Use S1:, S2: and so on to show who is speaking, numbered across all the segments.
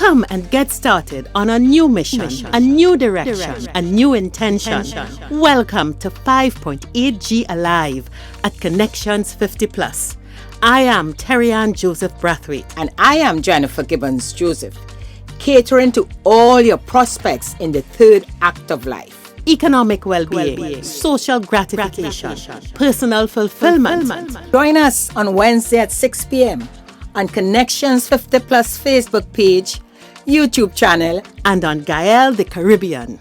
S1: Come and get started on a new mission, a new direction, a new intention. Welcome to 5.8G Alive at Connections 50 Plus. I am Terri-Ann Joseph Brathwaite.
S2: And I am Jennifer Gibbons Joseph, catering to all your prospects in the third act of life.
S1: Economic well-being, social gratification, personal fulfillment.
S2: Join us on Wednesday at 6 p.m. on Connections 50 Plus Facebook page, YouTube channel,
S1: and on Gael the Caribbean.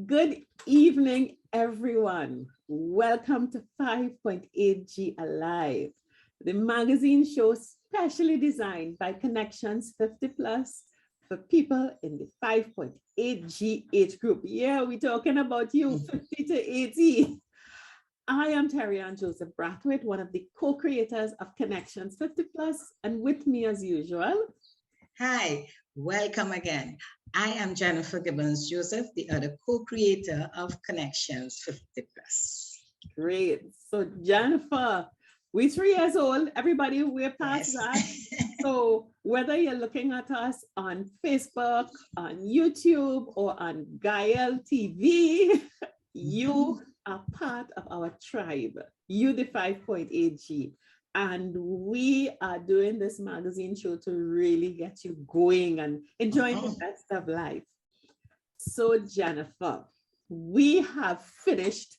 S1: Good evening, everyone. Welcome to 5.8G Alive, the magazine show specially designed by Connections 50 Plus for people in the 5.8G age group. Yeah, we're talking about you, 50 to 80. I am Terri-Ann Joseph Brathwaite, one of the co-creators of Connections 50 Plus, and with me as usual.
S3: Hi, welcome again. I am Jennifer Gibbons Joseph, the other co-creator of Connections 50 Plus.
S1: Great. So Jennifer, we're 3 years old. Everybody, we're past that. So whether you're looking at us on Facebook, on YouTube, or on Gael TV, you are part of our tribe. You the 5.8G. And we are doing this magazine show to really get you going and enjoying the best of life. So Jennifer, we have finished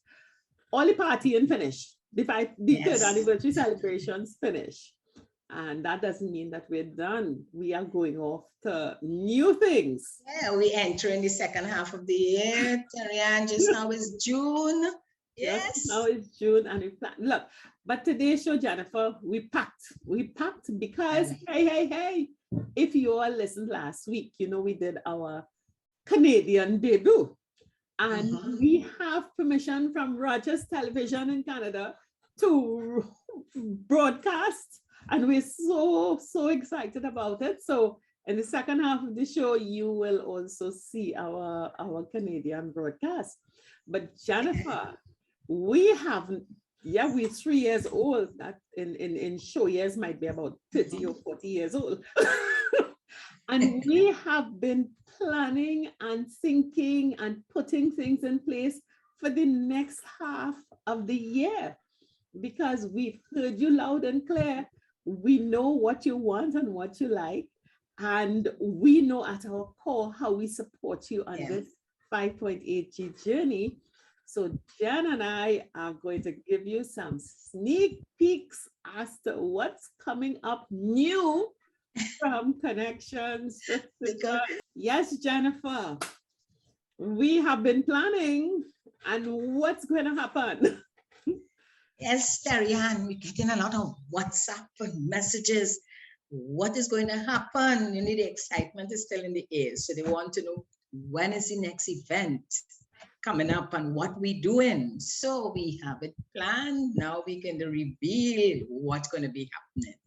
S1: all the partying finished. The third anniversary celebrations finished. And that doesn't mean that we're done. We are going off to new things.
S3: Yeah, we enter in the second half of the year. Terri-Ann, just now is June. Yes.
S1: Now it's June and we plan. Look, but today's show, Jennifer, we packed because, hey, if you all listened last week, you know, we did our Canadian debut. And we have permission from Rogers Television in Canada to broadcast. And we're so excited about it. So in the second half of the show, you will also see our Canadian broadcast. But Jennifer, we're 3 years old. That in show years might be about 30 or 40 years old. And we have been planning and thinking and putting things in place for the next half of the year, because we've heard you loud and clear. We know what you want and what you like, and we know at our core how we support you on this 5.8G journey. So Jen and I are going to give you some sneak peeks as to what's coming up new from Connections. Yes, Jennifer, we have been planning, and what's going to happen?
S3: Yes, Terri-Ann, we're getting a lot of WhatsApp and messages. What is going to happen? You know, the excitement is still in the air. So they want to know, when is the next event coming up and what we're doing? So we have it planned. Now we're going to reveal what's going to be happening.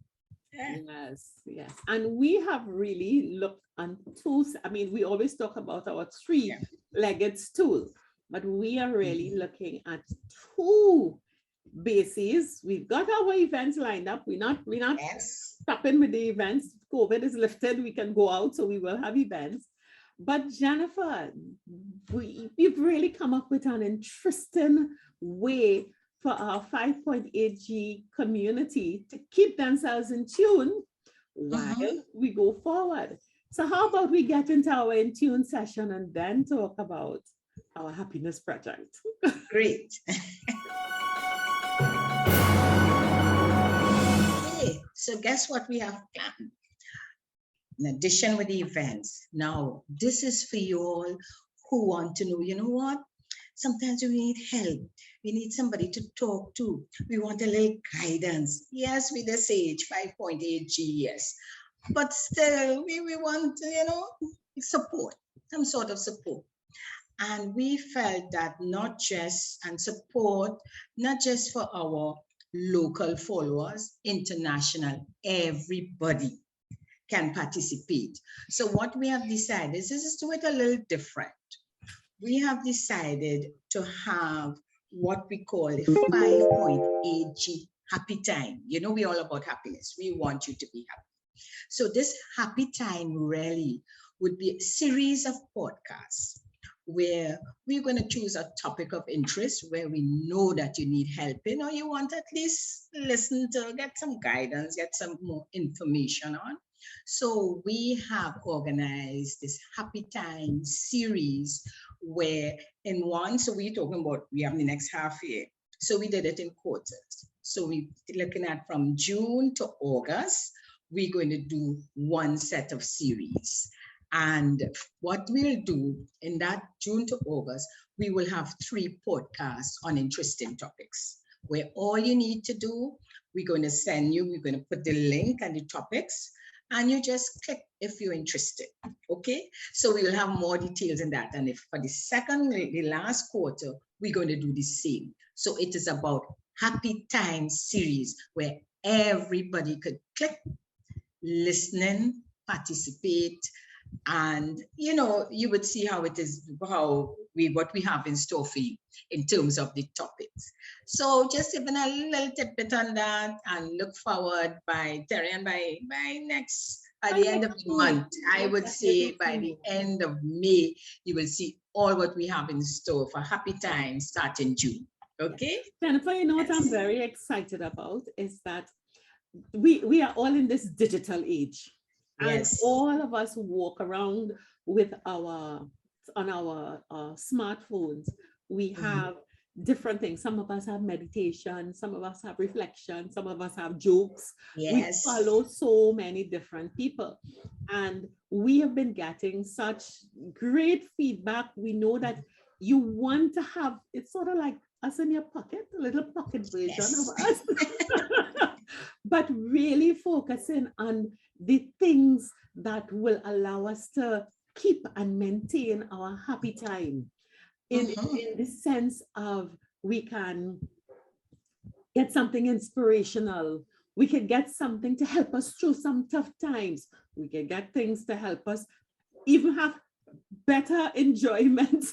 S1: Yes. And we have really looked on tools. I mean, we always talk about our three-legged stool, but we are really looking at two bases. We've got our events lined up. We're not stopping with the events. COVID is lifted, we can go out, so we will have events. But Jennifer, we've really come up with an interesting way for our 5.8G community to keep themselves in tune while we go forward. So how about we get into our in tune session and then talk about our happiness project?
S3: Great. So guess what we have planned? In addition with the events, now this is for you all who want to know, you know what? Sometimes we need help. We need somebody to talk to. We want a little guidance. Yes, with this age, 5.8G, yes. But still, we want, support, some sort of support. And we felt that not just for our local followers, international, everybody can participate. So what we have decided is to do it a little different. We have decided to have what we call a 5.8G happy time. You know, we're all about happiness. We want you to be happy. So this happy time really would be a series of podcasts where we're going to choose a topic of interest where we know that you need help in, or you want at least listen to, get some guidance, get some more information on. So we have organized this happy time series where in one, so we're talking about, we have the next half year. So we did it in quarters. So we're looking at from June to August, we're going to do one set of series. And what we'll do in that June to August, we will have 3 podcasts on interesting topics where all you need to do, we're going to send you, we're going to put the link and the topics, and you just click if you're interested. Okay, so we will have more details in that. And if for the last quarter, we're going to do the same. So it is about happy time series where everybody could click, listening, participate, and you would see how it is, what we have in store for you in terms of the topics. So just even a little tidbit on that, and look forward by Terri-Ann, by the end of the month, I would say by the end of May, you will see all what we have in store for happy time starting June. Okay,
S1: Jennifer, you know what I'm very excited about is that we are all in this digital age. And all of us walk around with on our smartphones. We have different things. Some of us have meditation, some of us have reflection, some of us have jokes. We follow so many different people. And we have been getting such great feedback. We know that you want to have, it's sort of like us in your pocket, a little pocket version of us. But really focusing on the things that will allow us to keep and maintain our happy time in the sense of we can get something inspirational. We can get something to help us through some tough times. We can get things to help us even have better enjoyment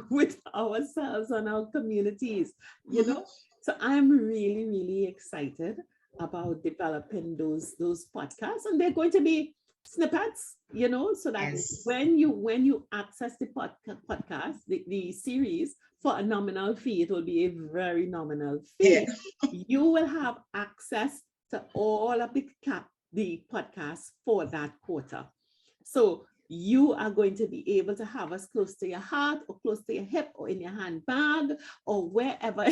S1: with ourselves and our communities, you know? So I'm really, really excited about developing those podcasts, and they're going to be snippets, so that when you access the podcast, the series for a nominal fee, it will be a very nominal fee. You will have access to all of the podcasts for that quarter. So you are going to be able to have us close to your heart, or close to your hip, or in your handbag, or wherever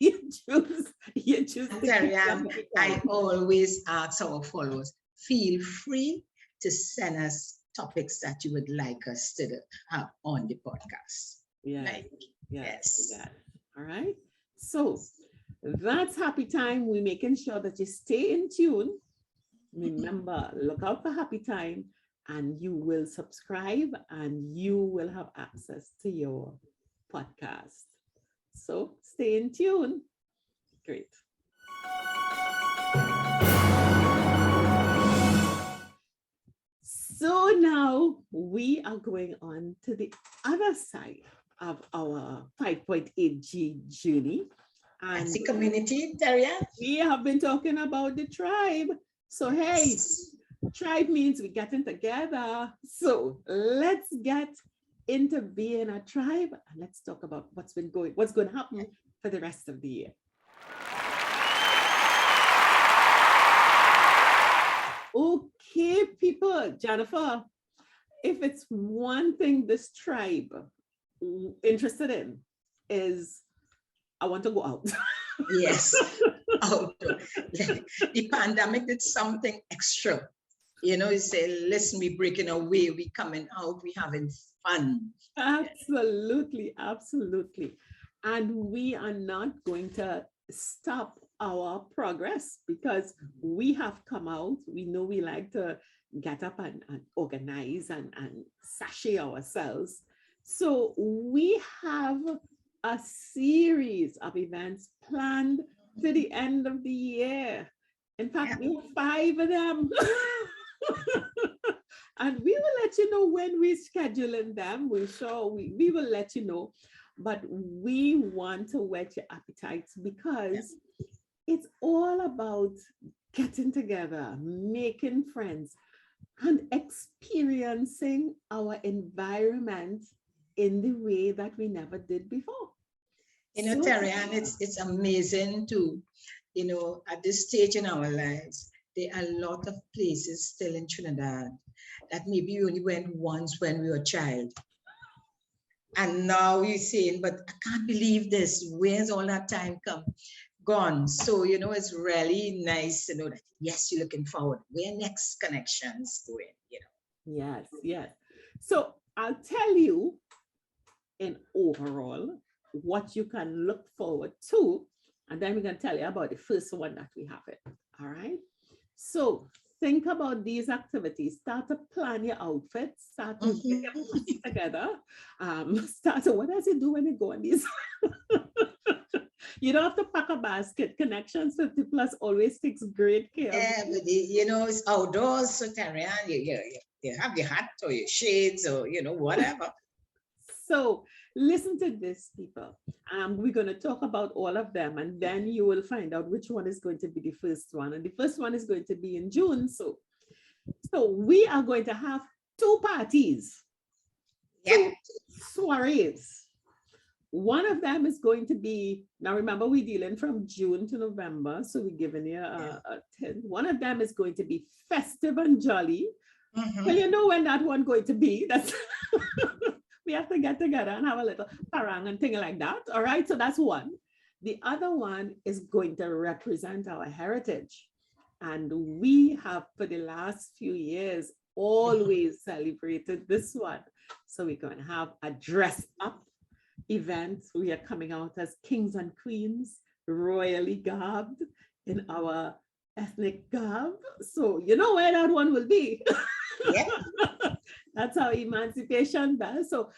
S1: you choose.
S3: Terri-Ann, I always ask our followers, feel free to send us topics that you would like us to have on the podcast. Yes.
S1: All right. So that's happy time. We're making sure that you stay in tune. Remember, look out for happy time, and you will subscribe and you will have access to your podcast. So stay in tune. Great. So now we are going on to the other side of our 5.8G journey.
S3: And the community, Terri-Ann.
S1: We have been talking about the tribe. So hey, tribe means we're getting together. So let's get into being a tribe, and let's talk about what's going to happen for the rest of the year. Okay, people, Jennifer, if it's one thing this tribe interested in is, I want to go out.
S3: Yes, out. The pandemic did something extra. You say, listen, we breaking away, we coming out, we having fun.
S1: Absolutely, absolutely. And we are not going to stop our progress because we have come out. We know we like to get up and organize and sashay ourselves. So we have a series of events planned to the end of the year. In fact, we have 5 of them. And we will let you know when we're scheduling them. We will let you know. But we want to whet your appetites because it's all about getting together, making friends, and experiencing our environment in the way that we never did before.
S3: You know,
S1: So,
S3: Terri-Ann, it's amazing to, you know, at this stage in our lives, there are a lot of places still in Trinidad that maybe we only went once when we were a child. And now you're saying, but I can't believe this. Where's all that time gone? So, you know, it's really nice to know that, yes, you're looking forward. Where next connections going, you know?
S1: yes, yes. So I'll tell you in overall what you can look forward to, and then we're going to tell you about the first one that we have it. All right. So think about these activities. Start to plan your outfits. Start to get your books together. Start to, what does it do when you go on these? You don't have to pack a basket. Connections 50 plus always takes great care.
S3: Yeah, but you know, it's outdoors, so Terri-Ann, you have your hat or your shades or, you know, whatever.
S1: So listen to this, people. We're going to talk about all of them, and then you will find out which one is going to be the first one. And the first one is going to be in June. So we are going to have 2 parties,
S3: Yep.
S1: 2 soirees. One of them is going to be, now remember, we're dealing from June to November, so we're giving you a 10. One of them is going to be festive and jolly. Well, you know when that one going to be. That's we have to get together and have a little parang and thing like that. All right, so that's one. The other one is going to represent our heritage. And we have, for the last few years, always celebrated this one. So we're going to have a dress up event. We are coming out as kings and queens, royally garbed in our ethnic garb. So you know where that one will be.
S3: Yep.
S1: That's our emancipation bell. So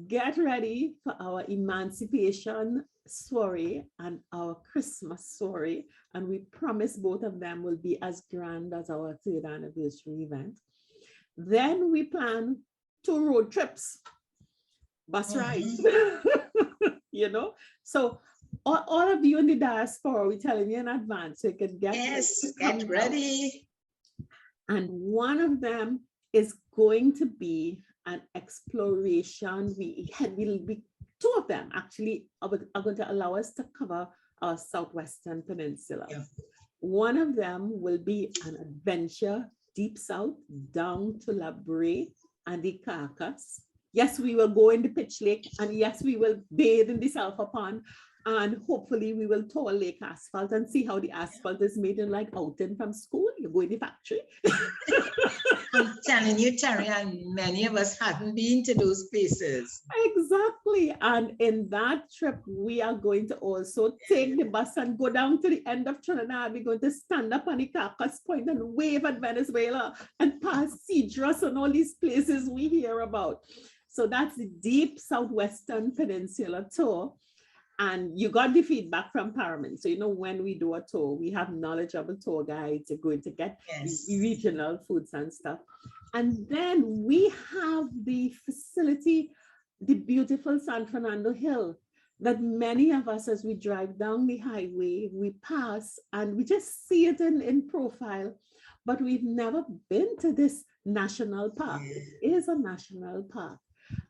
S1: get ready for our emancipation soiree and our Christmas soiree. And we promise both of them will be as grand as our 3rd anniversary event. Then we plan 2 road trips, bus rides, you know. So all of you in the diaspora, we're telling you in advance so you can get
S3: ready.
S1: And one of them is going to be an exploration. Will be 2 of them actually are going to allow us to cover our Southwestern Peninsula. Yeah. One of them will be an adventure deep south down to La Brea and the Carcass. Yes, we will go in the Pitch Lake, and yes, we will bathe in the Sulphur Pond, and hopefully we will tour Lake Asphalt and see how the asphalt is made in, like outing from school. You go in the factory.
S3: I'm telling you, Terri-Ann, many of us haven't been to those places.
S1: Exactly. And in that trip, we are going to also take the bus and go down to the end of Trinidad. We're going to stand up on the Carcass Point and wave at Venezuela and pass Cedros and all these places we hear about. So that's the deep Southwestern Peninsula tour. And you got the feedback from Paramount. So, you know, when we do a tour, we have knowledgeable tour guides. You're going to get regional foods and stuff. And then we have the facility, the beautiful San Fernando Hill, that many of us, as we drive down the highway, we pass and we just see it in profile. But we've never been to this national park. It is a national park.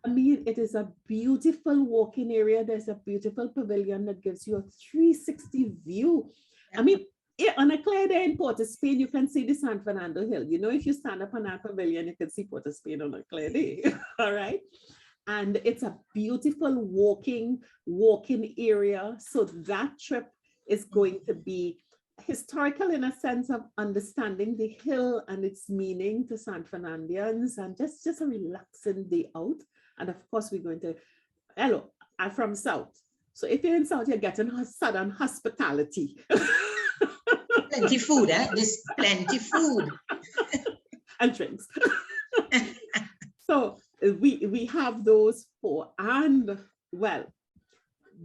S1: I mean, it is a beautiful walking area. There's a beautiful pavilion that gives you a 360 view. I mean, on a clear day in Port of Spain, you can see the San Fernando Hill. You know, if you stand up on that pavilion, you can see Port of Spain on a clear day. All right. And it's a beautiful walking area. So that trip is going to be historical in a sense of understanding the hill and its meaning to San Fernandians, and just a relaxing day out. And of course, we're going to, hello, I'm from South. So if you're in South, you're getting Southern hospitality.
S3: Plenty food, eh? There's plenty food.
S1: And drinks. So we have those 4. And well,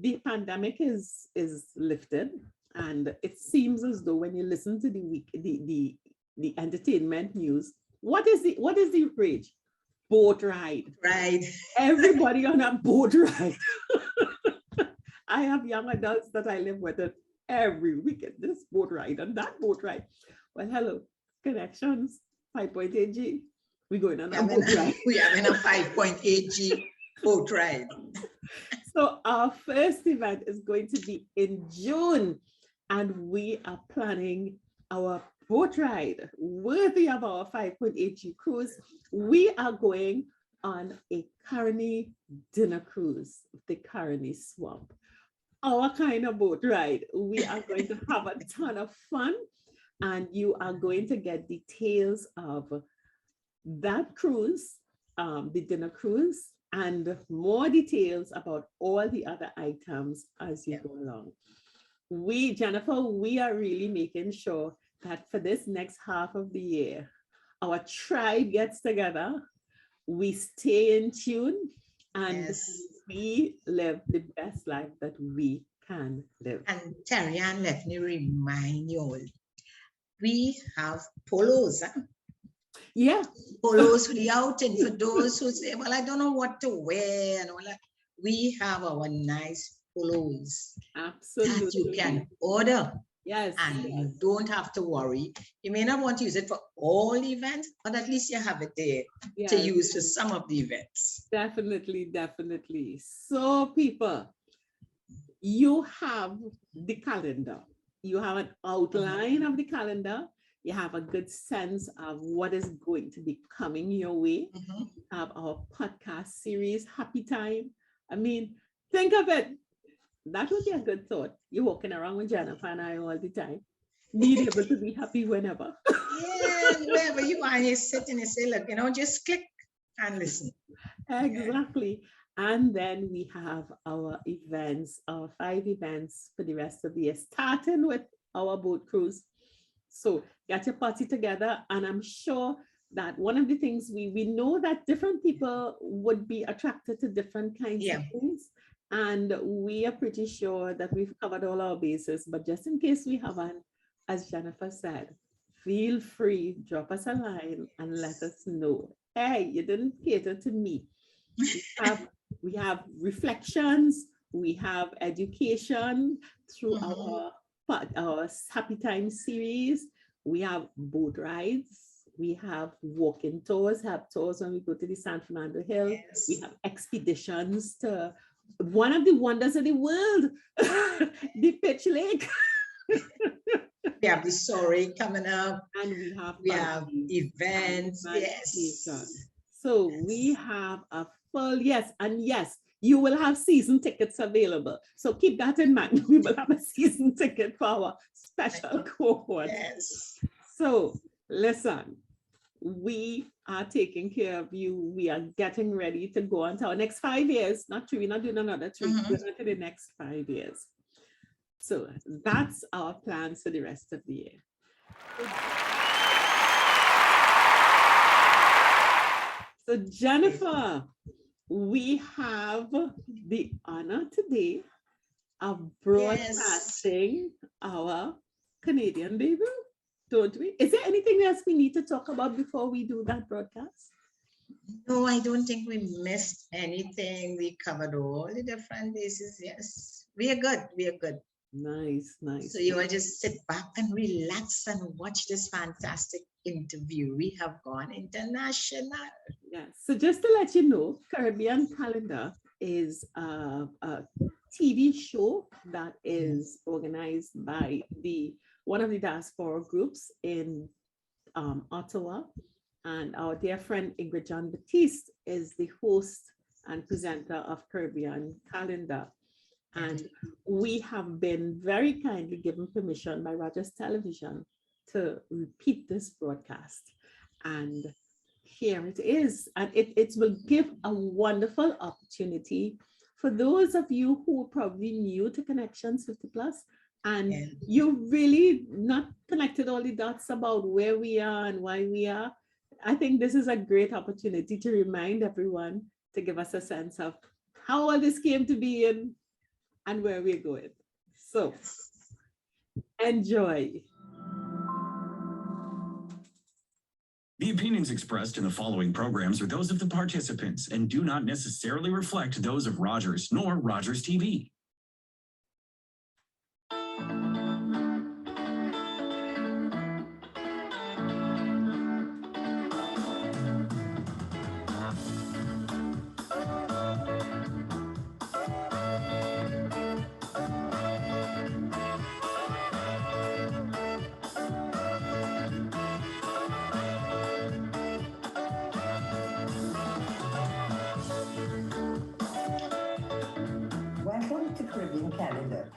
S1: the pandemic is lifted. And it seems as though when you listen to the entertainment news, what is the rage? Boat ride.
S3: Right.
S1: Everybody on a boat ride. I have young adults that I live with. every weekend, this boat ride and that boat ride. Well, hello, Connections, 5.8 G. We're going on a boat ride.
S3: We having a 5.8 G boat ride.
S1: So our first event is going to be in June, and we are planning our boat ride worthy of our 5.8 G cruise. We are going on a Caroni dinner cruise, the Caroni Swamp. Our kind of boat ride. We are going to have a ton of fun, and you are going to get details of that cruise, the dinner cruise, and more details about all the other items as you go along. Jennifer, we are really making sure that for this next half of the year, our tribe gets together, we stay in tune, and we live the best life that we can live.
S3: And Terri-Ann, let me remind you all, we have polos. Huh?
S1: Yeah.
S3: Polos for the outing for those who say, well, I don't know what to wear and all that. We have our nice polos.
S1: Absolutely.
S3: That you can order.
S1: Yes.
S3: And you don't have to worry. You may not want to use it for all events, but at least you have it there to use for some of the events.
S1: Definitely, definitely. So people, you have the calendar. You have an outline of the calendar. You have a good sense of what is going to be coming your way. You have our podcast series, Happy Time. I mean, think of it. That would be a good thought. You're walking around with Jennifer and I all the time, being able to be happy whenever.
S3: Yeah, wherever you are, you sit and you say, look, just click and listen.
S1: Exactly. And then we have our events, our 5 events for the rest of the year, starting with our boat cruise. So get your party together. And I'm sure that one of the things we know that different people would be attracted to different kinds of things. And we are pretty sure that we've covered all our bases. But just in case we haven't, as Jennifer said, feel free, drop us a line and let us know. Hey, you didn't cater to me. We have reflections, we have education through our Happy Time series, we have boat rides, we have walking tours, have tours when we go to the San Fernando Hill, we have expeditions to one of the wonders of the world, the Pitch Lake.
S3: We have the story coming up,
S1: and we have
S3: events.
S1: So we have a full you will have season tickets available. So keep that in mind. We will have a season ticket for our special cohort. So listen, we are taking care of you. We are getting ready to go on to our next 5 years. Not 3, we're not doing another 3, we're going to the next 5 years. So that's our plans for the rest of the year. So Jennifer, we have the honor today of broadcasting our Canadian debut, don't we? Is there anything else we need to talk about before we do that broadcast?
S3: No, I don't think we missed anything. We covered all the different bases. Yes, we are good. We are good.
S1: Nice.
S3: So you will just sit back and relax and watch this fantastic interview. We have gone international.
S1: Yeah. So just to let you know, Caribbean Calendar is a TV show that is organized by one of the diaspora groups in Ottawa. And our dear friend Ingrid John Baptiste is the host and presenter of Caribbean Calendar. And we have been very kindly given permission by Rogers Television to repeat this broadcast. And here it is. And it will give a wonderful opportunity for those of you who are probably new to Connections 50 Plus, and you really not connected all the dots about where we are and why we are. I think this is a great opportunity to remind everyone, to give us a sense of how all this came to be and where we're going. So enjoy.
S4: The opinions expressed in the following programs are those of the participants and do not necessarily reflect those of Rogers nor Rogers TV.
S5: Welcome to Caribbean Calendar.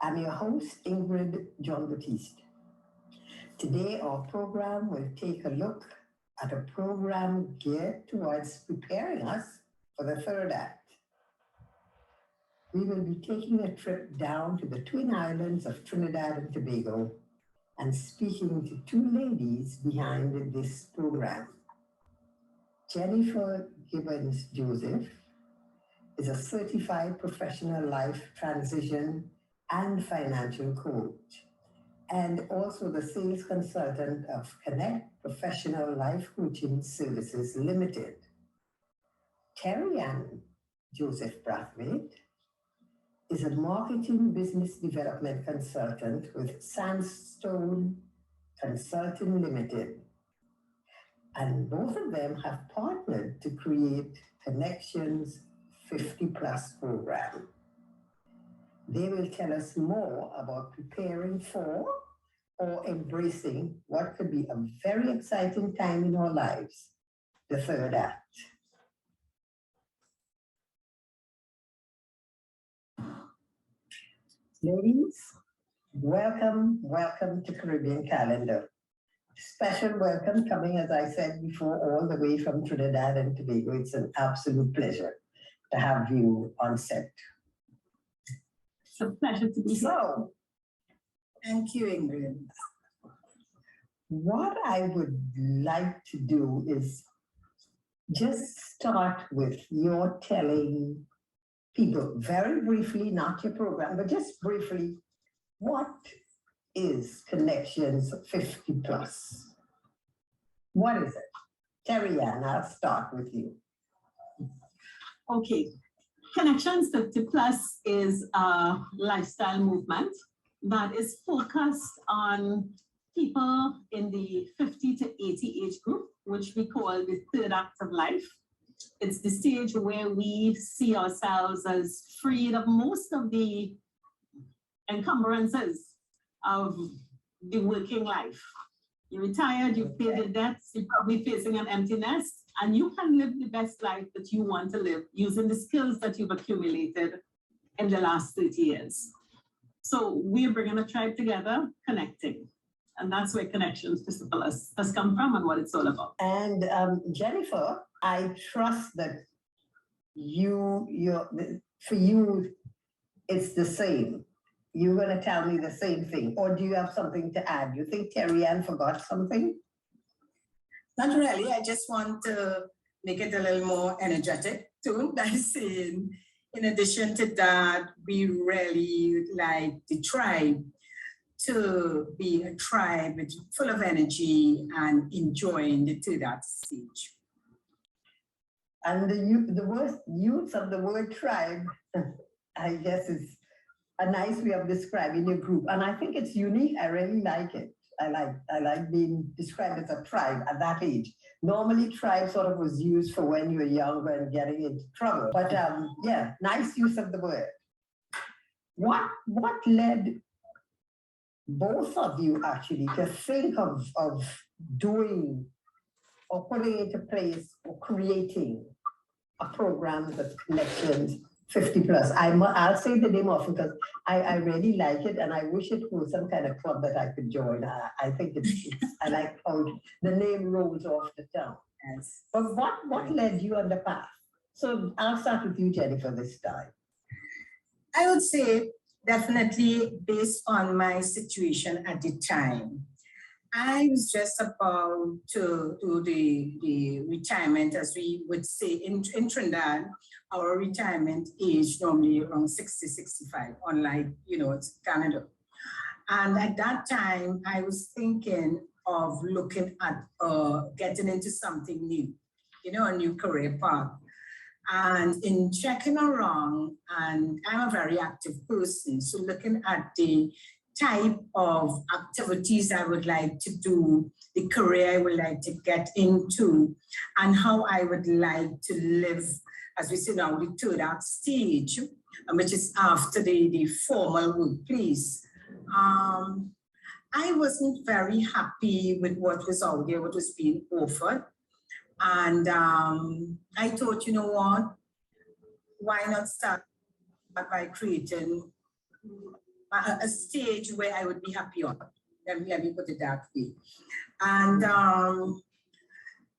S5: I'm your host, Ingrid John Baptiste. Today, our program will take a look at a program geared towards preparing us for the third act. We will be taking a trip down to the Twin Islands of Trinidad and Tobago and speaking to two ladies behind this program. Jennifer Gibbons Joseph is a certified professional life transition and financial coach, and also the sales consultant of CONEC Professional Life Coaching Services Limited. Terri-Ann Joseph Brathwaite is a marketing business development consultant with Sandstone Consulting Limited. And both of them have partnered to create CONEC-TIONS 50+ program. They will tell us more about preparing for or embracing what could be a very exciting time in our lives, the third act. Ladies, welcome to Caribbean Calendar. Special welcome coming, as I said before, all the way from Trinidad and Tobago. It's an absolute pleasure to have you on set.
S1: It's a pleasure to be here.
S5: So,
S3: Thank you, Ingrid.
S5: what I would like to do is just start with your telling people very briefly, not your program, but just briefly, what is CONEC-TIONS 50+? What is it? Terri-Ann, I'll start with you.
S1: Okay, CONEC-TIONS 50+ is a lifestyle movement that is focused on people in the 50 to 80 age group, which we call the third act of life. It's the stage where we see ourselves as freed of most of the encumbrances of the working life. You're retired, you've paid your debts, you're probably facing an empty nest, and you can live the best life that you want to live using the skills that you've accumulated in the last 30 years. So we're bringing a tribe together, connecting. And that's where CONEC-TIONS 50+ has come from and what it's all about.
S5: And Jennifer, I trust that for you, it's the same. You're going to tell me the same thing, or do you have something to add? You think Terri-Ann forgot something?
S3: Not really. I just want to make it a little more energetic too. By saying, in addition to that, we really like the tribe to be a tribe full of energy and enjoying the third act stage.
S5: And the use of the word tribe, I guess, is a nice way of describing your group. And I think it's unique. I really like it. I like being described as a tribe at that age. Normally, tribe sort of was used for when you were younger and getting into trouble. But yeah, nice use of the word. What led both of you actually to think of doing or putting into place or creating a program that's CONEC-TIONS 50+? I'll say the name of it because I really like it, and I wish it was some kind of club that I could join. I think I like how the name rolls off the tongue.
S3: Yes.
S5: But what led you on the path? So I'll start with you, Jennifer, this time.
S3: I would say definitely based on my situation at the time. I was just about to do the retirement, as we would say in Trinidad. Our retirement age normally around 60, 65, unlike, it's Canada. And at that time, I was thinking of looking at getting into something new, a new career path. And in checking around, and I'm a very active person, so looking at the type of activities I would like to do, the career I would like to get into, and how I would like to live, as we say now, the third act stage, which is after the formal workplace. I wasn't very happy with what was out there, what was being offered. And I thought, you know what, why not start by creating a stage where I would be happy on. Let me put it that way. And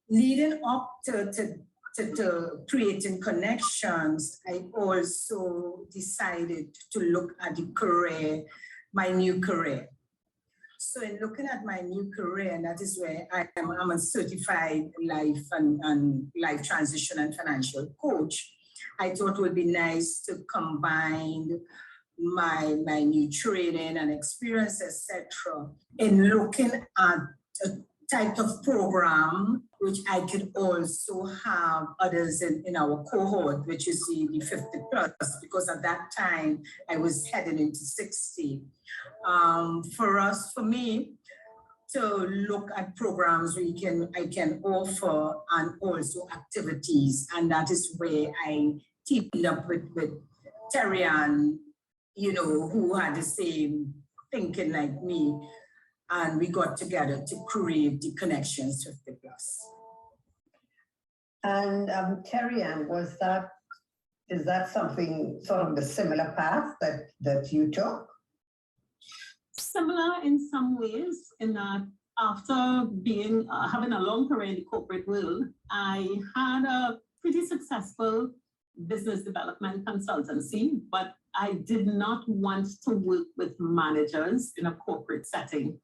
S3: leading up to creating connections, I also decided to look at the career, my new career. So in looking at my new career, and that is where I'm a certified life and life transition and financial coach, I thought it would be nice to combine my new training and experience, etc., in looking at a type of program which I could also have others in our cohort, which is the 50 plus, because at that time I was heading into 60. For me to look at programs I can offer and also activities, and that is where I teamed up with Terri-Ann, who had the same thinking like me, and we got together to create the Connections 50 plus.
S5: And Terri-Ann, is that something sort of the similar path that you took?
S1: Similar in some ways, in that after having a long career in the corporate world, I had a pretty successful business development consultancy, but I did not want to work with managers in a corporate setting.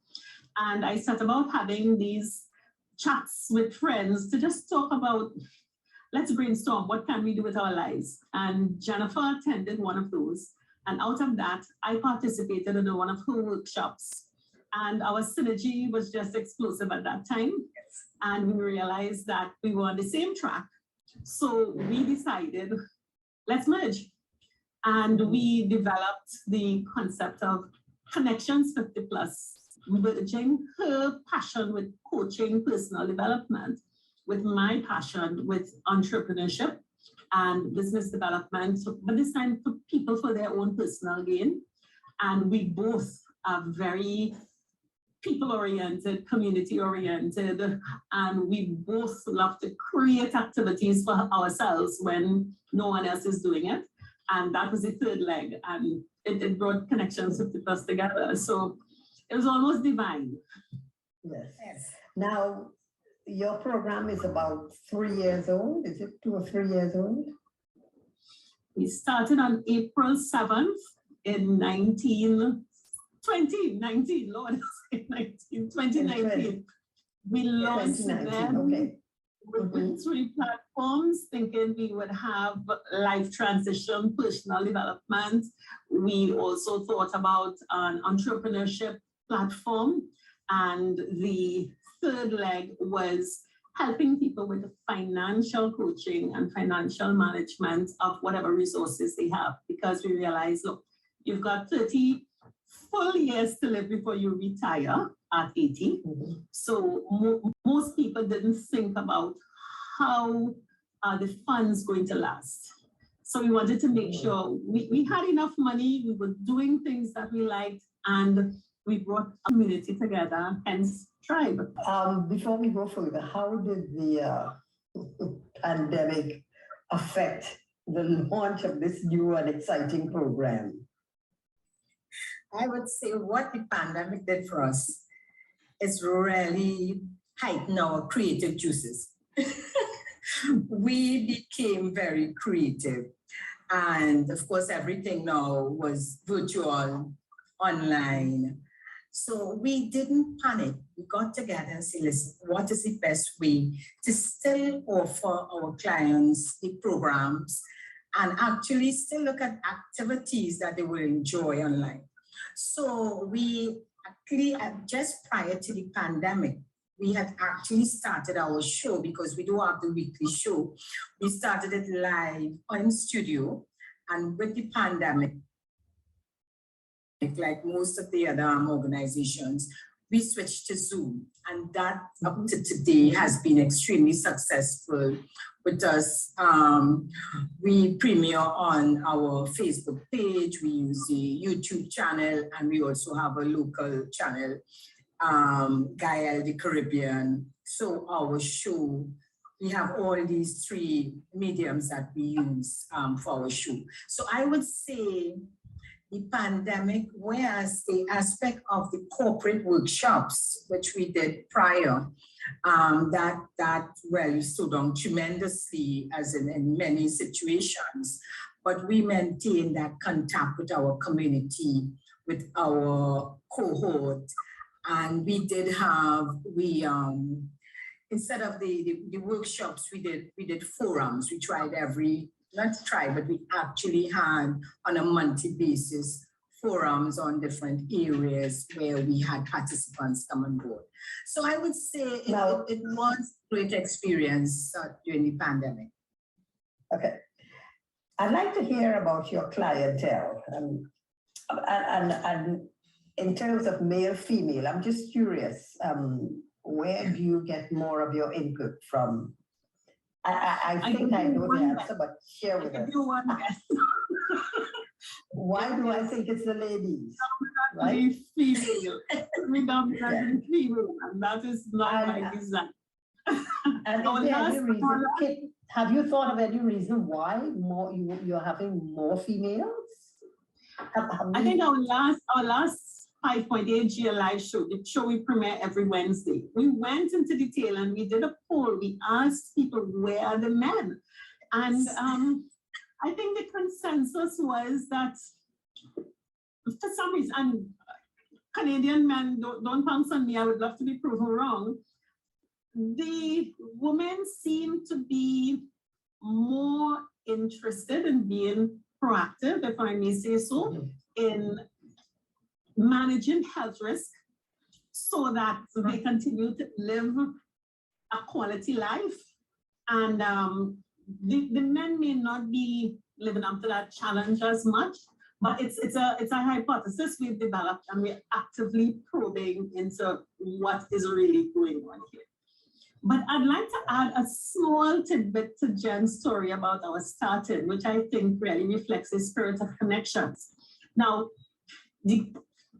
S1: And I set about having these chats with friends to just talk about, let's brainstorm, what can we do with our lives? And Jennifer attended one of those. And out of that, I participated in one of her workshops. And our synergy was just explosive at that time. And we realized that we were on the same track. So we decided, let's merge. And we developed the concept of Connections 50 plus, merging her passion with coaching, personal development, with my passion with entrepreneurship and business development, but this time for people for their own personal gain. And we both are very people-oriented, community-oriented, and we both love to create activities for ourselves when no one else is doing it. And that was the third leg, and it brought Connections 50 plus together. So it was almost divine.
S5: Yes. Now, your program is about 3 years old. Is it 2 or 3 years old?
S1: We started on April 7th in 2019, Lord, 2019. We launched then with 3 platforms, thinking we would have life transition, personal development. We also thought about an entrepreneurship platform, and the third leg was helping people with financial coaching and financial management of whatever resources they have, because we realized, look, you've got 30 full years to live before you retire at 80. So most people didn't think about how are the funds going to last. So we wanted to make sure we had enough money, we were doing things that we liked, and we brought a community together, hence Tribe.
S5: Before we go further, how did the pandemic affect the launch of this new and exciting program?
S3: I would say what the pandemic did for us is really heighten our creative juices. We became very creative. And of course, everything now was virtual, online. So we didn't panic. We got together and said, listen, what is the best way to still offer our clients the programs and actually still look at activities that they will enjoy online? So we actually, just prior to the pandemic, we had actually started our show, because we do have the weekly show. We started it live on studio, and with the pandemic, like most of the other organizations, we switched to Zoom, and that up to today has been extremely successful with us. We premiere on our Facebook page, we use the YouTube channel, and we also have a local channel, Gael the Caribbean. So our show
S6: we have all these three mediums that we use for our show. So I would say the pandemic, whereas the aspect of the corporate workshops, which we did prior, that really stood on tremendously as in many situations, but we maintained that contact with our community, with our cohort, and we did have, instead of the workshops, we did forums. We tried but we actually had on a monthly basis forums on different areas where we had participants come on board. So I would say it was a great experience during the pandemic.
S5: Okay. I'd like to hear about your clientele and in terms of male, female, I'm just curious, where do you get more of your input from? I think I know the answer, but share with us. Why do I think it's the ladies? Right?
S1: Female. Predominantly female, and that is not my design.
S5: And is there any reason? Have you thought of any reason why you're having more females?
S1: I think our last 5.8 year live show, the show we premiere every Wednesday. We went into detail and we did a poll. We asked people, where are the men? And I think the consensus was that for some reason, and Canadian men, don't pounce on me, I would love to be proven wrong. The women seem to be more interested in being proactive, if I may say so, in managing health risk so that they continue to live a quality life. And the men may not be living up to that challenge as much, but it's a hypothesis we've developed, and we're actively probing into what is really going on here. But I'd like to add a small tidbit to Jen's story about our starting, which I think really reflects the spirit of connections. Now, the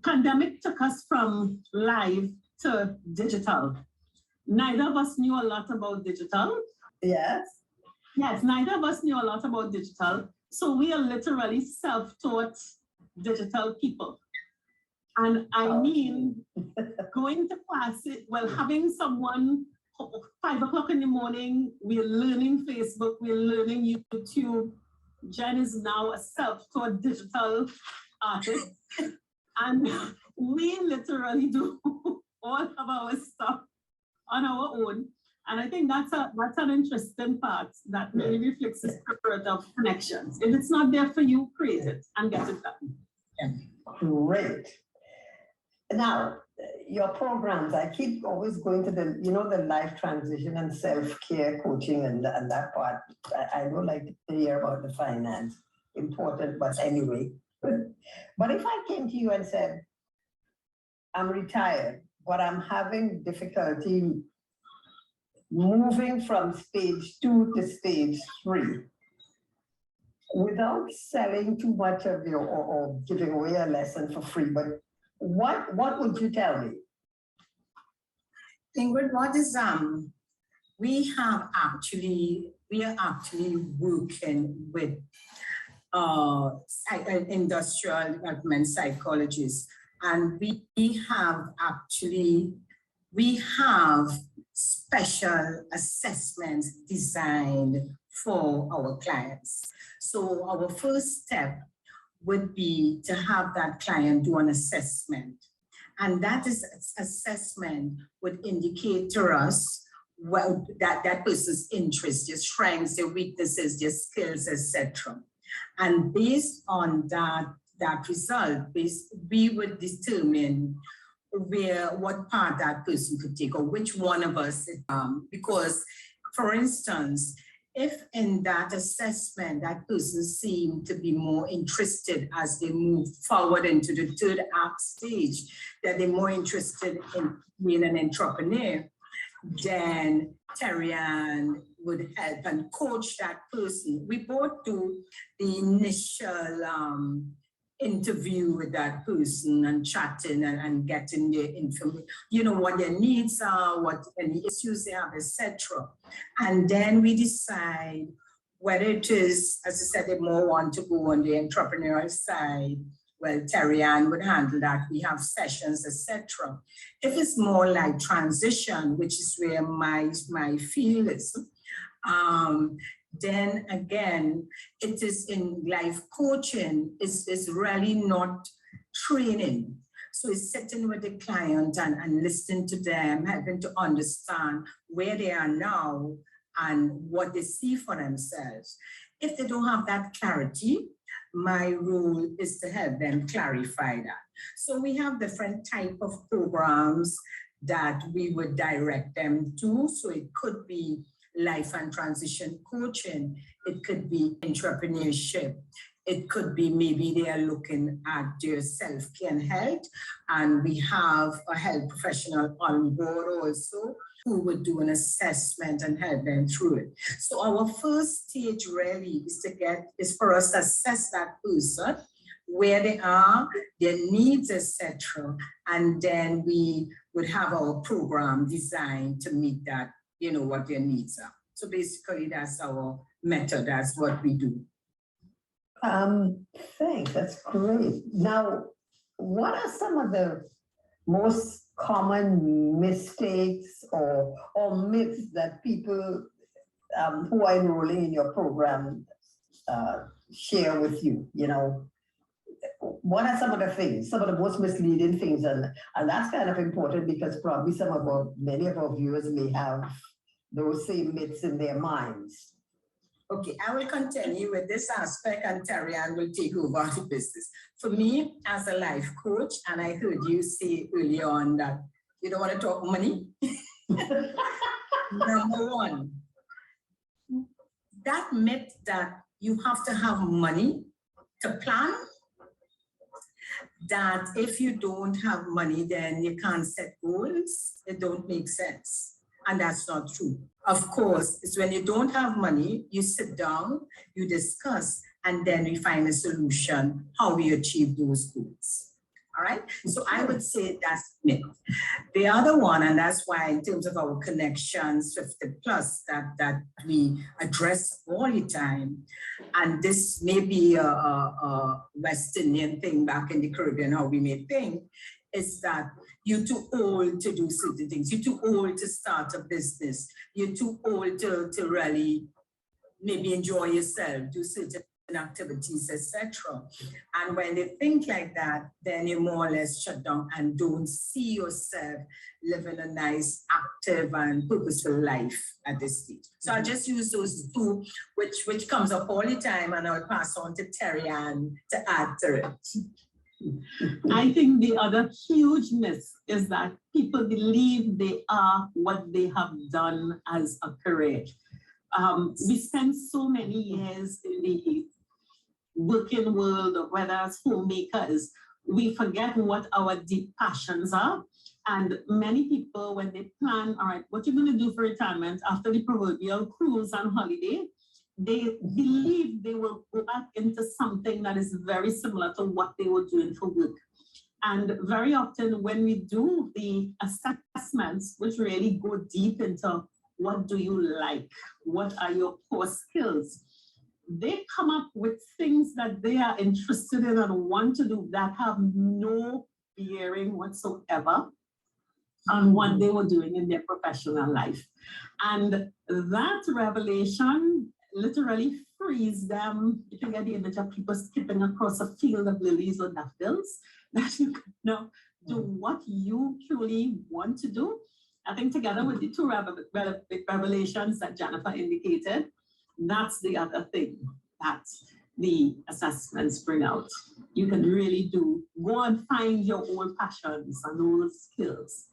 S1: pandemic took us from live to digital. Neither of us knew a lot about digital.
S5: Yes.
S1: Yes, neither of us knew a lot about digital. So we are literally self-taught digital people. And I mean, going to class, having someone 5 o'clock in the morning, we're learning Facebook, we're learning YouTube. Jen is now a self-taught digital artist. And we literally do all of our stuff on our own. And I think that's an interesting part that really reflects the spirit of connections. If it's not there for you, create it and get it done.
S5: Yeah. Great. Now, your programs, I keep always going to the life transition and self-care coaching and that part. I don't like to hear about the finance, important, but anyway. But if I came to you and said, I'm retired, but I'm having difficulty moving from stage 2 to stage 3, without selling too much of your or giving away a lesson for free, but what would you tell me?
S6: Ingrid, what is we are actually working with industrial development psychologists, and we have special assessments designed for our clients. So our first step would be to have that client do an assessment. And that assessment would indicate to us that person's interests, their strengths, their weaknesses, their skills, etc. And based on that result, we would determine what part that person could take, or which one of us, because, for instance, if in that assessment that person seemed to be more interested as they move forward into the third act stage, that they're more interested in being an entrepreneur, then Terri-Ann would help and coach that person. We both do the initial interview with that person and chatting and getting their information, you know, what their needs are, what any issues they have, etc. And then we decide whether it is, as I said, they more want to go on the entrepreneurial side. Well, Terri-Ann would handle that. We have sessions, etc. If it's more like transition, which is where my field is, then again, it is in life coaching, is really not training. So it's sitting with the client and listening to them, helping to understand where they are now and what they see for themselves. If they don't have that clarity, my role is to help them clarify that. So we have different type of programs that we would direct them to. So it could be life and transition coaching. It could be entrepreneurship. It could be maybe they are looking at their self-care and health. And we have a health professional on board also who would do an assessment and help them through it. So our first stage really is for us to assess that person, where they are, their needs, etc. And then we would have our program designed to meet that, you know, what their needs are. So basically that's our method, that's what we do.
S5: Thanks, that's great. Now, what are some of the most common mistakes or myths that people who are enrolling in your program share with you? You know, what are some of the things, some of the most misleading things? And that's kind of important because probably many of our viewers may have those same myths in their minds.
S6: Okay, I will continue with this aspect and Terri-Ann will take over the business. For me, as a life coach, and I heard you say earlier on that you don't want to talk money. Number one, that myth that you have to have money to plan, that if you don't have money, then you can't set goals, it don't make sense. And that's not true. Of course, it's when you don't have money, you sit down, you discuss, and then we find a solution how we achieve those goals. All right. So I would say that's myth. The other one, and that's why in terms of our connections 50 plus that we address all the time, and this may be a West Indian thing back in the Caribbean, how we may think, is that you're too old to do certain things. You're too old to start a business. You're too old to really maybe enjoy yourself, do certain activities, etc. And when they think like that, then you more or less shut down and don't see yourself living a nice, active and purposeful life at this stage. So I'll just use those two, which comes up all the time, and I'll pass on to Terri-Ann to add to it.
S1: I think the other huge myth is that people believe they are what they have done as a career. We spend so many years in the working world, or whether as homemakers, we forget what our deep passions are. And many people, when they plan, all right, what you're going to do for retirement after the proverbial cruise and holiday, they believe they will go back into something that is very similar to what they were doing for work. And very often when we do the assessments, which really go deep into what do you like, what are your core skills, they come up with things that they are interested in and want to do that have no bearing whatsoever on what they were doing in their professional life. And that revelation literally frees them. You can get the image of people skipping across a field of lilies or daffodils, that you can now do what you truly want to do. I think together with the two revelations that Jennifer indicated, that's the other thing that the assessments bring out. You can really go and find your own passions and those skills.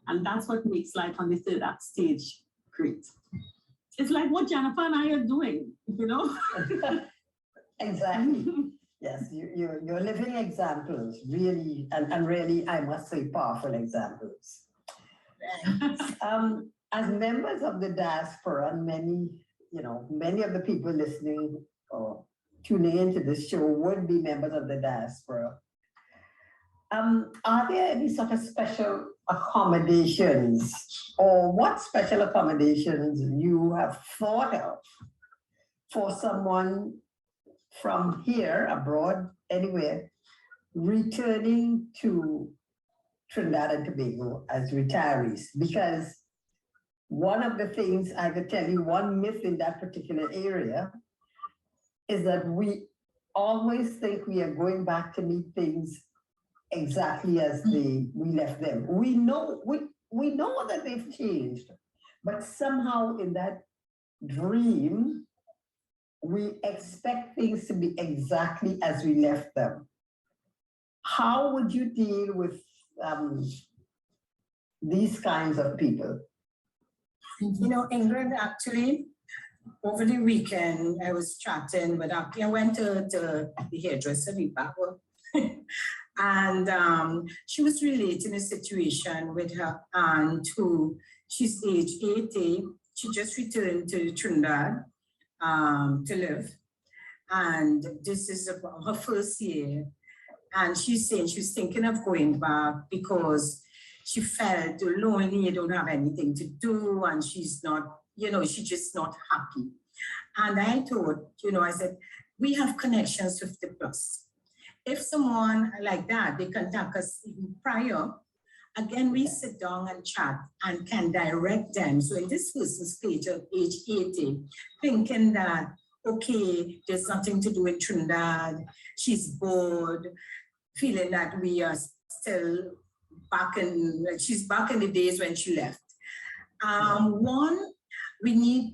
S1: And that's what makes life on the third act stage great. It's like what Jennifer and I are doing, you know?
S5: Exactly. Yes, you're living examples, really, and really, I must say, powerful examples. As members of the diaspora, and many of the people listening or tuning into the show would be members of the diaspora. Are there any sort of special accommodations, or what special accommodations you have thought of for someone from here, abroad, anywhere, returning to Trinidad and Tobago as retirees? Because one of the things I could tell you, one myth in that particular area is that we always think we are going back to meet things exactly as we left them. We know that they've changed, but somehow in that dream, we expect things to be exactly as we left them. How would you deal with these kinds of people?
S6: You know, Ingrid, actually, over the weekend, I was chatting, but I went to the hairdresser, and she was relating a situation with her aunt who, she's age 80. She just returned to Trinidad to live. And this is about her first year. And she's saying she's thinking of going back because she felt lonely, don't have anything to do, and she's not, you know, she's just not happy. And I thought, you know, I said, we have connections 50 plus. If someone like that, they contact us even prior, again, we sit down and chat and can direct them. So in this person's case of age 80, thinking that, okay, there's nothing to do in Trinidad, she's bored, feeling that we are still back in, she's back in the days when she left. One, we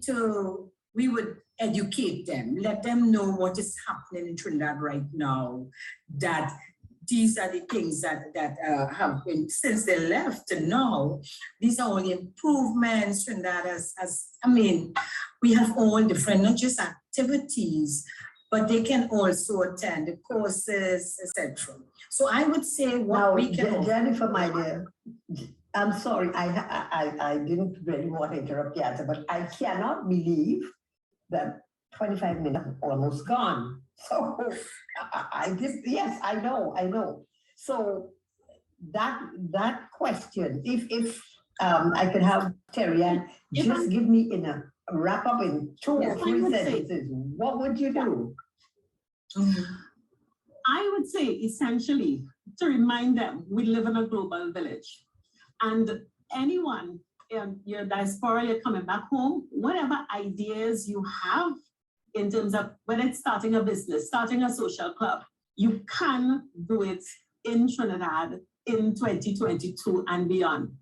S6: would educate them, let them know what is happening in Trinidad right now, that these are the things that have been, since they left to now, these are all the improvements. Trinidad I mean, we have all different, not just activities, but they can also attend the courses, etc. So I would say what
S5: now,
S6: we can.
S5: Jennifer, my dear, I'm sorry, I didn't really want to interrupt the answer, but I cannot believe that 25 minutes almost gone. So I just, yes, I know. So that question, if I could have Terri-Ann just give me in a wrap up in 2 or 3 sentences, what would you do?
S1: I would say essentially to remind them we live in a global village, and anyone in your diaspora, you're coming back home, whatever ideas you have in terms of whether it's starting a business, starting a social club, you can do it in Trinidad in 2022 and beyond.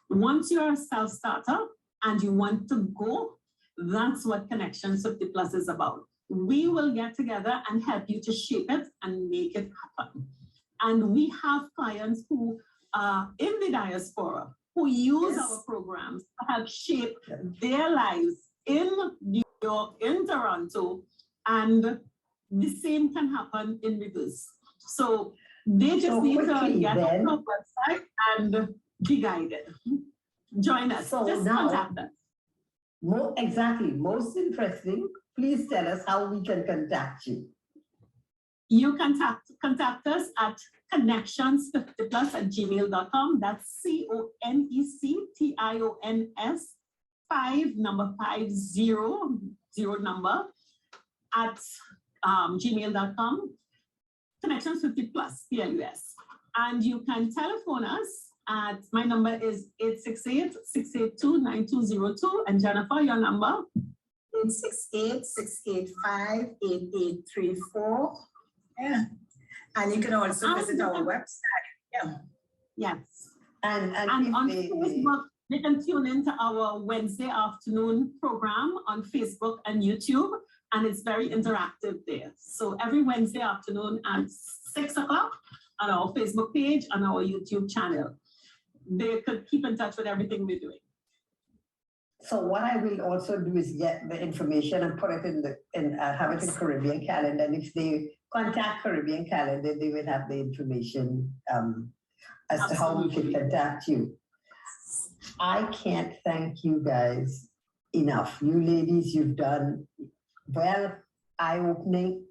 S1: Once you're a self-starter and you want to go, that's what Connections 50 Plus is about. We will get together and help you to shape it and make it happen. And we have clients who are in the diaspora who use our programs to help shape their lives in New York, in Toronto, and the same can happen in reverse. So they just need to get on our website and be guided. Join us.
S5: So
S1: just
S5: now,
S1: contact us.
S5: Exactly. Most interesting. Please tell us how we can contact you.
S1: You contact us at connections50plus@gmail.com. That's CONECTIONS 5 at gmail.com. Connections 50 Plus, PLUS. And you can telephone us at, my number is 868-682-9202. And Jennifer, your number?
S6: 868-685-8834. Yeah. And you can also visit our website. Yeah.
S1: Yes.
S5: And
S1: on Facebook, they can tune into our Wednesday afternoon program on Facebook and YouTube, and it's very interactive there. So every Wednesday afternoon at 6 o'clock on our Facebook page and our YouTube channel, they could keep in touch with everything we're doing.
S5: So what I will also do is get the information and put it have it in Caribbean Calendar. And if they contact Caribbean Calendar, they will have the information as to how we can contact you. I can't thank you guys enough. You ladies, you've done well, eye-opening.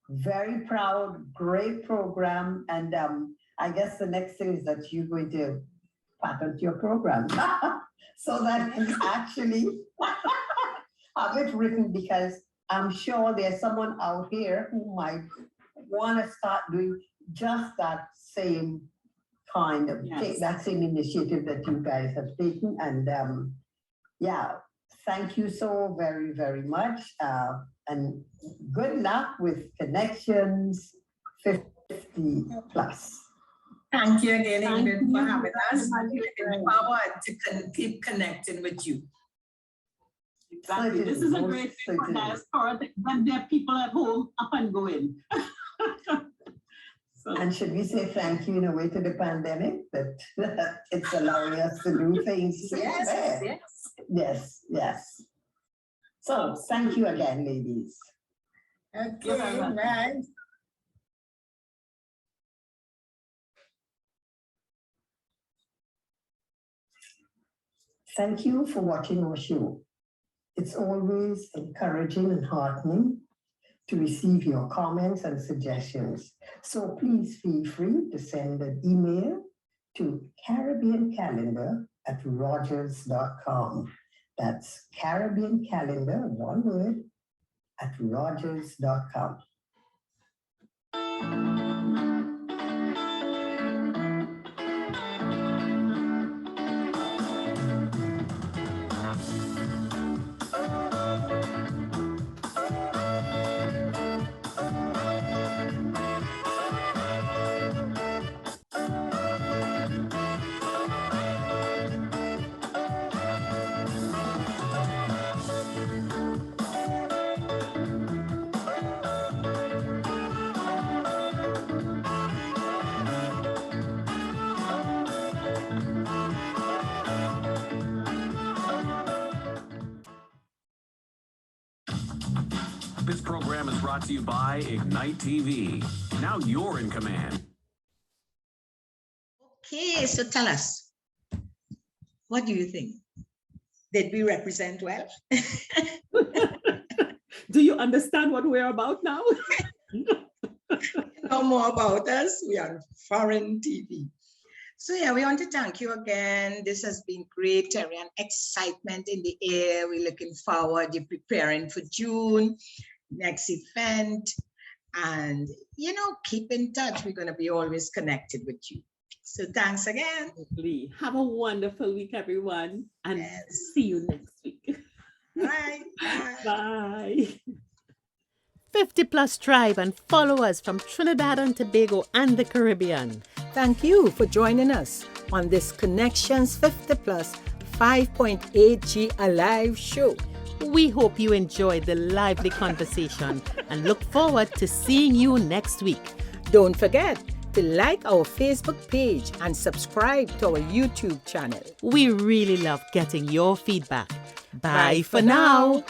S5: very proud, great program. And I guess the next thing is that you're going to patent your program so that it's actually have it written, because I'm sure there's someone out here who might want to start doing just that same kind of
S1: Yes.
S5: that same initiative that you guys have taken. And yeah, thank you so very, very much. And good luck with Connections 50 plus.
S6: Thank you again,
S1: Thank
S6: Ingrid, for
S1: you.
S6: having us.
S1: Thank you.
S6: Looking forward to keep connecting with you.
S1: Exactly. This is a great thing for diaspora when there are people at home up and going. So,
S5: And should we say thank you in a way to the pandemic that it's allowing us to do things?
S6: Yes, yes.
S5: Yes, yes. So thank you again, ladies.
S6: Okay,
S1: very much.
S6: right.
S5: Thank you for watching our show. It's always encouraging and heartening to receive your comments and suggestions. So please feel free to send an email to caribbeancalendar@rogers.com. That's Caribbean Calendar, one word, @rogers.com.
S4: This program is brought to you by Ignite TV. Now you're in command.
S3: Okay, so tell us, what do you think? Did we represent well?
S1: do you understand what we're about now?
S3: Know more about us? We are on foreign TV. So yeah, we want to thank you again. This has been great, Terri-Ann. Excitement in the air. We're looking forward. You're preparing for June, next event. And, you know, keep in touch. We're going to be always connected with you. So thanks again.
S1: Have a wonderful week, everyone. And
S3: Yes.
S1: see you next week.
S3: Bye. Bye.
S1: Bye.
S2: 50 Plus Tribe, and follow us from Trinidad and Tobago and the Caribbean. Thank you for joining us on this Connections 50 Plus 5.8G Alive show.
S7: We hope you enjoyed the lively conversation and look forward to seeing you next week.
S2: Don't forget to like our Facebook page and subscribe to our YouTube channel.
S7: We really love getting your feedback. Bye for now.